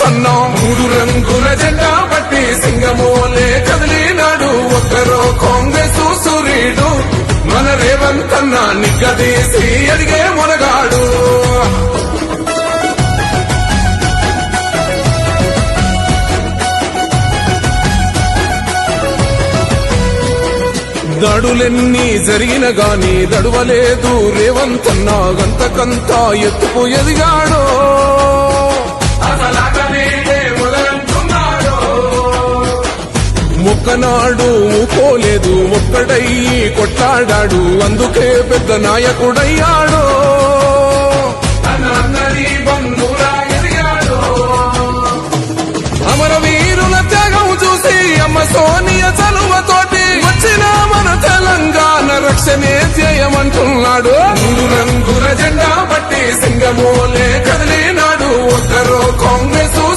రేవంతన్నా మూడు రంగుల జెండా పట్టి సింగమోలే కదిలినాడు. ఒక్కరో కాంగ్రెస్ సూర్యుడు మన రేవంతన్నా నిగ్గదీసి ఎదిగే మొనగాడు. దాడులెన్ని జరిగిన గాని దడువలేదు రేవంతన్నా గంతకంతా ఎత్తుకు ఎదిగాడో. మొక్కనాడు ఊకోలేదు ఒక్కడయ్యి కొట్లాడాడు అందుకే పెద్ద నాయకుడయ్యాడో. అమరవీరుల త్యాగం చూసి అమ్మ సోనియ చలువతోటి వచ్చిన మన తెలంగాణ రక్షణే ధ్యేయమంటున్నాడు. మూడు రంగుల జెండా పట్టి సింగమోలే